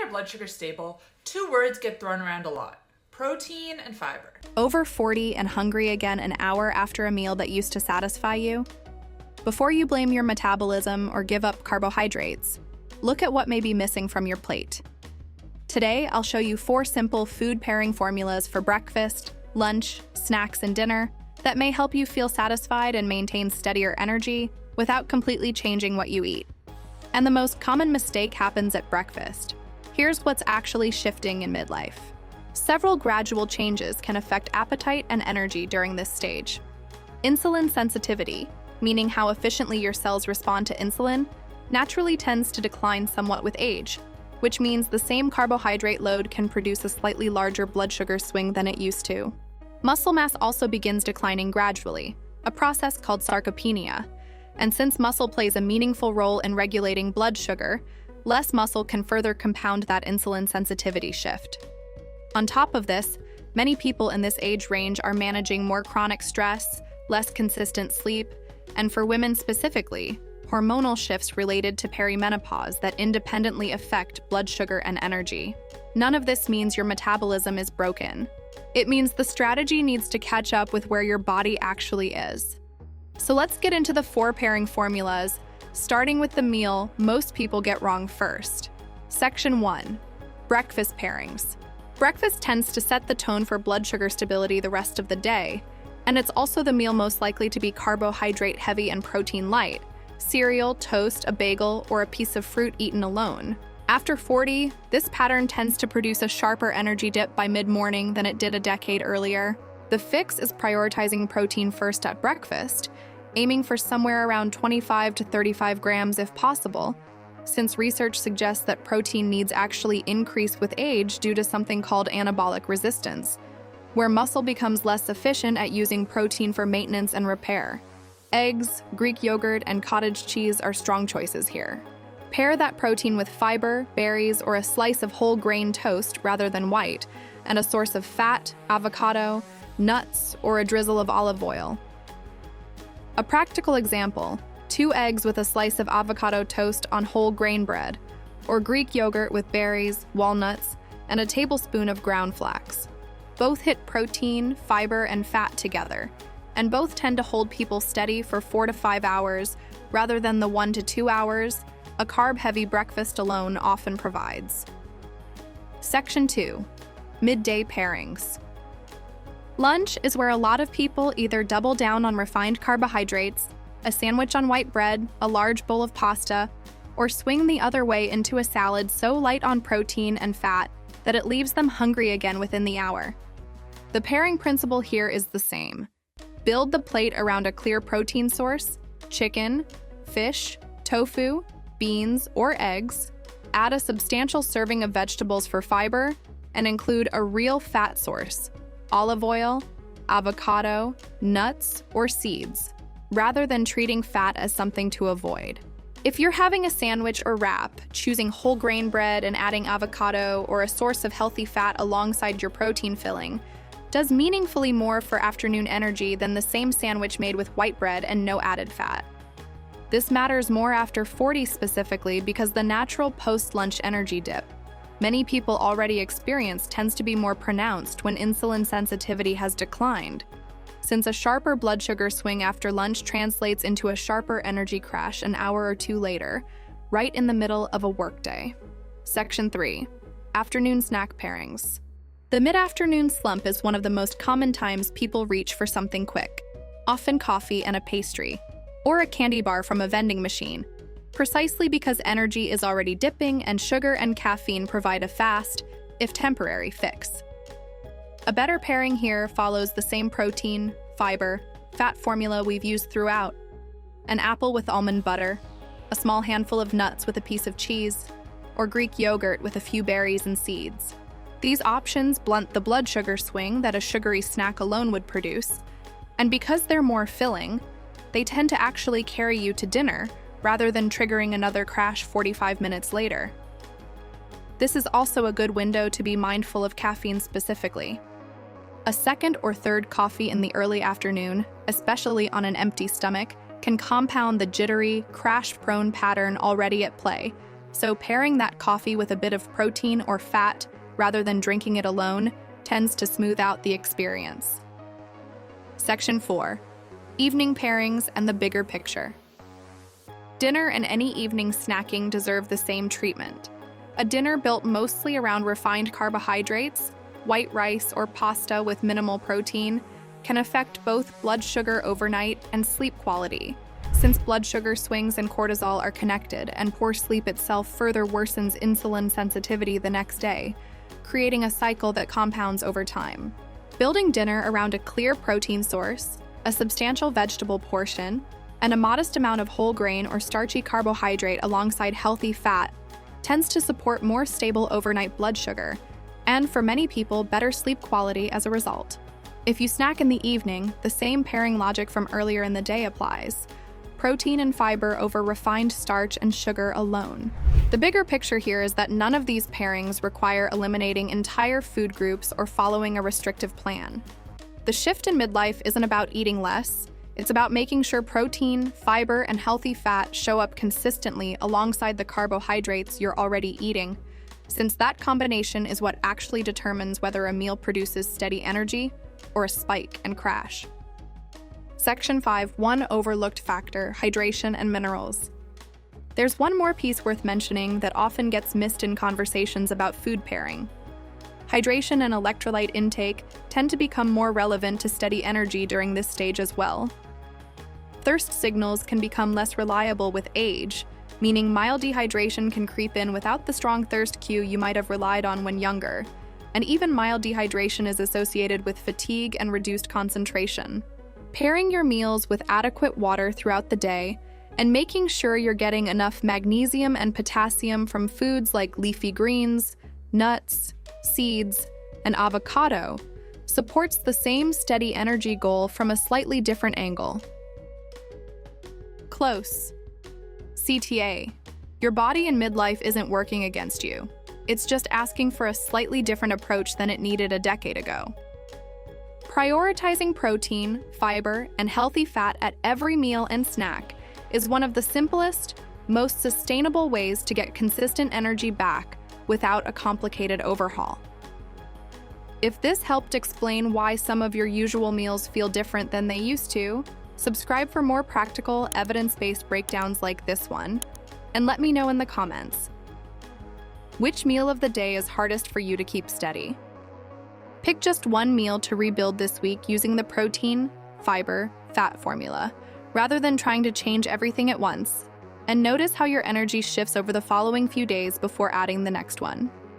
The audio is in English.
our blood sugar stable, two words get thrown around a lot: protein and fiber. Over 40 and hungry again an hour after a meal that used to satisfy you? Before you blame your metabolism or give up carbohydrates, look at what may be missing from your plate. Today, I'll show you 4 simple food pairing formulas for breakfast, lunch, snacks, and dinner that may help you feel satisfied and maintain steadier energy without completely changing what you eat. And the most common mistake happens at breakfast. Here's what's actually shifting in midlife. Several gradual changes can affect appetite and energy during this stage. Insulin sensitivity, meaning how efficiently your cells respond to insulin, naturally tends to decline somewhat with age, which means the same carbohydrate load can produce a slightly larger blood sugar swing than it used to. Muscle mass also begins declining gradually, a process called sarcopenia. And since muscle plays a meaningful role in regulating blood sugar, less muscle can further compound that insulin sensitivity shift. On top of this, many people in this age range are managing more chronic stress, less consistent sleep, and for women specifically, hormonal shifts related to perimenopause that independently affect blood sugar and energy. None of this means your metabolism is broken. It means the strategy needs to catch up with where your body actually is. So let's get into the 4 pairing formulas, starting with the meal most people get wrong first. Section 1. Breakfast pairings. Breakfast tends to set the tone for blood sugar stability the rest of the day, and it's also the meal most likely to be carbohydrate-heavy and protein-light: cereal, toast, a bagel, or a piece of fruit eaten alone. After 40, this pattern tends to produce a sharper energy dip by mid-morning than it did a decade earlier. The fix is prioritizing protein first at breakfast, aiming for somewhere around 25 to 35 grams if possible, since research suggests that protein needs actually increase with age due to something called anabolic resistance, where muscle becomes less efficient at using protein for maintenance and repair. Eggs, Greek yogurt, and cottage cheese are strong choices here. Pair that protein with fiber, berries, or a slice of whole grain toast rather than white, and a source of fat, avocado, nuts, or a drizzle of olive oil. A practical example: 2 eggs with a slice of avocado toast on whole grain bread, or Greek yogurt with berries, walnuts, and a tablespoon of ground flax. Both hit protein, fiber, and fat together, and both tend to hold people steady for 4 to 5 hours rather than the 1 to 2 hours a carb-heavy breakfast alone often provides. Section 2. Midday pairings. Lunch is where a lot of people either double down on refined carbohydrates, a sandwich on white bread, a large bowl of pasta, or swing the other way into a salad so light on protein and fat that it leaves them hungry again within the hour. The pairing principle here is the same. Build the plate around a clear protein source: chicken, fish, tofu, beans, or eggs. Add a substantial serving of vegetables for fiber, and include a real fat source: olive oil, avocado, nuts, or seeds, rather than treating fat as something to avoid. If you're having a sandwich or wrap, choosing whole grain bread and adding avocado or a source of healthy fat alongside your protein filling does meaningfully more for afternoon energy than the same sandwich made with white bread and no added fat. This matters more after 40 specifically because the natural post-lunch energy dip many people already experience tends to be more pronounced when insulin sensitivity has declined, since a sharper blood sugar swing after lunch translates into a sharper energy crash an hour or 2 later, right in the middle of a workday. Section 3. Afternoon snack pairings. The mid-afternoon slump is one of the most common times people reach for something quick, often coffee and a pastry, or a candy bar from a vending machine, precisely because energy is already dipping and sugar and caffeine provide a fast, if temporary, fix. A better pairing here follows the same protein, fiber, fat formula we've used throughout: an apple with almond butter, a small handful of nuts with a piece of cheese, or Greek yogurt with a few berries and seeds. These options blunt the blood sugar swing that a sugary snack alone would produce, and because they're more filling, they tend to actually carry you to dinner rather than triggering another crash 45 minutes later. This is also a good window to be mindful of caffeine specifically. A second or third coffee in the early afternoon, especially on an empty stomach, can compound the jittery, crash-prone pattern already at play, So pairing that coffee with a bit of protein or fat rather than drinking it alone tends to smooth out the experience. Section 4. Evening pairings and the bigger picture. Dinner and any evening snacking deserve the same treatment. A dinner built mostly around refined carbohydrates, white rice or pasta with minimal protein, can affect both blood sugar overnight and sleep quality, since blood sugar swings and cortisol are connected, and poor sleep itself further worsens insulin sensitivity the next day, creating a cycle that compounds over time. Building dinner around a clear protein source, a substantial vegetable portion, and a modest amount of whole grain or starchy carbohydrate alongside healthy fat tends to support more stable overnight blood sugar, and for many people, better sleep quality as a result. If you snack in the evening, the same pairing logic from earlier in the day applies. Protein and fiber over refined starch and sugar alone. The bigger picture here is that none of these pairings require eliminating entire food groups or following a restrictive plan. The shift in midlife isn't about eating less, it's about making sure protein, fiber, and healthy fat show up consistently alongside the carbohydrates you're already eating, since that combination is what actually determines whether a meal produces steady energy or a spike and crash. Section 5. One overlooked factor: hydration and minerals. There's one more piece worth mentioning that often gets missed in conversations about food pairing. Hydration and electrolyte intake tend to become more relevant to steady energy during this stage as well. Thirst signals can become less reliable with age, meaning mild dehydration can creep in without the strong thirst cue you might have relied on when younger, and even mild dehydration is associated with fatigue and reduced concentration. Pairing your meals with adequate water throughout the day and making sure you're getting enough magnesium and potassium from foods like leafy greens, nuts, seeds, and avocado supports the same steady energy goal from a slightly different angle. Close. CTA. Your body in midlife isn't working against you. It's just asking for a slightly different approach than it needed a decade ago. Prioritizing protein, fiber, and healthy fat at every meal and snack is one of the simplest, most sustainable ways to get consistent energy back without a complicated overhaul. If this helped explain why some of your usual meals feel different than they used to, subscribe for more practical, evidence-based breakdowns like this one, and let me know in the comments. Which meal of the day is hardest for you to keep steady? Pick just one meal to rebuild this week using the protein, fiber, fat formula, rather than trying to change everything at once, and notice how your energy shifts over the following few days before adding the next one.